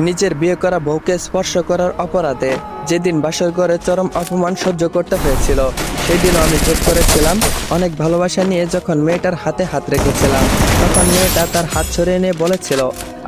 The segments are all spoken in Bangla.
নিজের বিয়ে করা বউকে স্পর্শ করার অপরাধে যেদিন বাসর ঘরে চরম অপমান সহ্য করতে হয়েছিল, সেদিনও আমি চুপ করেছিলাম। অনেক ভালোবাসা নিয়ে যখন মেয়েটার হাতে হাত রেখেছিলাম, তখন মেয়েটা তার হাত সরিয়ে নিয়ে বলেছিল,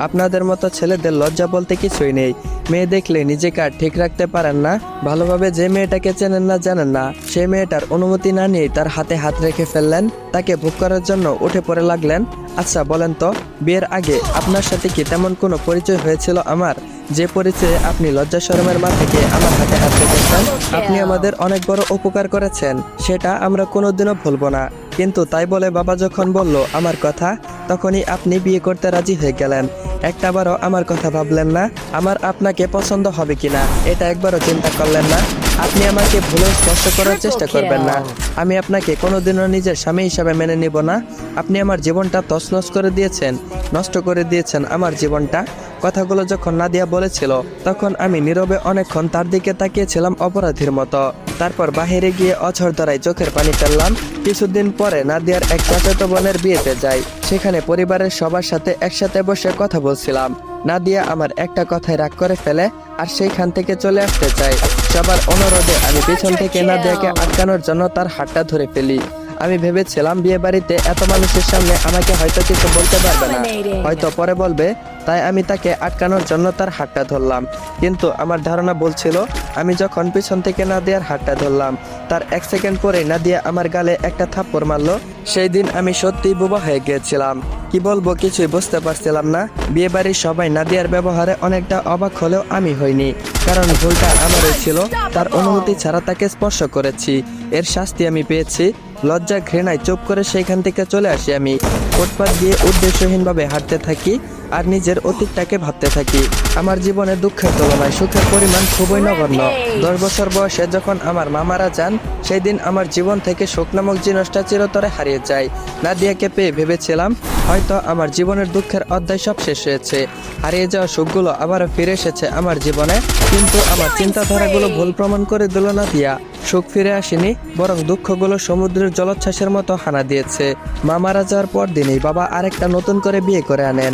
আপনাদের মতো ছেলেদের লজ্জা বলতে কিছুই নেই। মেয়ে দেখলে নিজেকে আর ঠিক রাখতে পারেন না। ভালোভাবে যে মেয়েটাকে চেনেন না জানেন না, সেই মেয়েটার অনুমতি না নিয়েই তার হাতে হাত রেখে ফেললেন। তাকে ভোগ করার জন্য উঠে পড়ে লাগলেন। আচ্ছা বলেন তো, বিয়ের আগে আপনার সাথে কি তেমন কোনো পরিচয় হয়েছিল আমার, যে পরিচয়ে আপনি লজ্জা শরমের মা থেকে আমার হাতে হাত রেখেছেন? আপনি আমাদের অনেক বড় উপকার করেছেন, সেটা আমরা কোনোদিনও ভুলবো না। কিন্তু তাই বলে বাবা যখন বলল আমার কথা, তখনই আপনি বিয়ে করতে রাজি হয়ে গেলেন। একটাবারও আমার কথা ভাবলেন না, আমার আপনাকে পছন্দ হবে কিনা এটা একবারও চিন্তা করলেন না। আপনি আমাকে ভুলেও স্পর্শ করার চেষ্টা করবেন না। আমি আপনাকে কোনোদিনও নিজের স্বামী হিসাবে মেনে নিব না। আপনি আমার জীবনটা তছনছ করে দিয়েছেন, নষ্ট করে দিয়েছেন আমার জীবনটা। কথাগুলো যখন নাদিয়া বলেছিল, তখন আমি নীরবে অনেকক্ষণ তার দিকে তাকিয়েছিলাম অপরাধীর মতো। তারপর বাহিরে গিয়ে অঝর ধরায় চোখের পানি ফেললাম। কিছুদিন পরে নাদিয়ার এক চাচাতো বোনের বিয়েতে যাই। সেখানে পরিবারের সবার সাথে একসাথে বসে কথা বলছিলাম। নাদিয়া আমার একটা কথায় রাগ করে ফেলে আর সেইখান থেকে চলে আসতে চাই। সবার অনুরোধে আমি পিছন থেকে নাদিয়াকে আটকানোর জন্য তার হাতটা ধরে ফেলি। আমি ভেবেছিলাম বিয়ে বাড়িতে এত মানুষের সামনে আমাকে হয়তো কিছু বলতে পারবে না, হয়তো পরে বলবে, তাই আমি তাকে আটকানোর জন্য তার হাতটা ধরলাম। কিন্তু আমার ধারণা বলছিল, আমি যখন পিছন থেকে নাদিয়ার হাতটা ধরলাম, তার 1 সেকেন্ড পরে নাদিয়া আমার গালে একটা থাপ্পড় মারলো। সেই দিন আমি সত্যিই বোবা হয়ে গিয়েছিলাম। কি বলবো কিছুই বুঝতে পারছিলাম না। বিয়ে বাড়ির সবাই নাদিয়ার ব্যবহারে অনেকটা অবাক হলেও আমি হইনি, কারণ ভুলটা আমারই ছিল। তার অনুমতি ছাড়া তাকে স্পর্শ করেছি, এর শাস্তি আমি পেয়েছি। লজ্জা ঘৃণায় চুপ করে সেইখান থেকে চলে আসি আমি। ফুটপাত দিয়ে উদ্দেশ্যহীনভাবে হাঁটতে থাকি আর নিজের অতীতটাকে ভাবতে থাকি। আমার জীবনে দুঃখের তুলনায় সুখের পরিমাণ খুবই নগণ্য। 10 বছর বয়সে যখন আমার মা মারা যান, সেই দিন আমার জীবন থেকে সুখ নামক জিনিসটা চিরতরে হারিয়ে যায়। নাদিয়াকে পেয়ে ভেবেছিলাম হয়তো আমার জীবনের দুঃখের অধ্যায় সব শেষ হয়েছে, হারিয়ে যাওয়া সুখগুলো আবারও ফিরে এসেছে আমার জীবনে। কিন্তু আমার চিন্তাধারাগুলো ভুল প্রমাণ করে দিল নাদিয়া। সুখ ফিরে আসেনি, বরং দুঃখগুলো সমুদ্রের জলোচ্ছ্বাসের মতো হানা দিয়েছে। মা মারা যাওয়ার পর দিনই বাবা আরেকটা নতুন করে বিয়ে করে আনেন।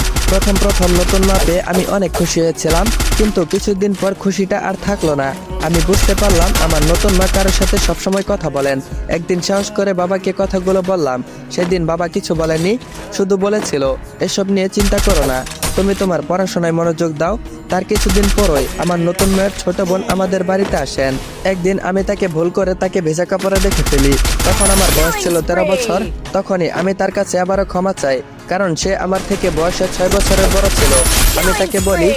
প্রথম নতুন মা পেয়ে আমি অনেক খুশি হয়েছিলাম, কিন্তু কিছুদিন পর খুশিটা আর থাকলো না। আমি বুঝতে পারলাম আমার নতুন মা কারোর সাথে সবসময় কথা বলেন। একদিন সাহস করে বাবাকে কথাগুলো বললাম। সেদিন বাবা কিছু বলেনি, শুধু বলেছিল, এসব নিয়ে চিন্তা করো না, তুমি তোমার পড়াশোনায় মনোযোগ দাও। তার কিছুদিন পরই আমার নতুন মেয়ের ছোট বোন আমাদের বাড়িতে আসেন। একদিন আমি তাকে ভুল করে তাকে ভেজা কাপড়ে দেখে ফেলি। তখন আমার বয়স ছিল 13 বছর। তখনই আমি তার কাছে আবারও ক্ষমা চাই, কারণ সে আমার থেকে বয়সে 6 বছরের বড় ছিল। আমি তাকে বলি,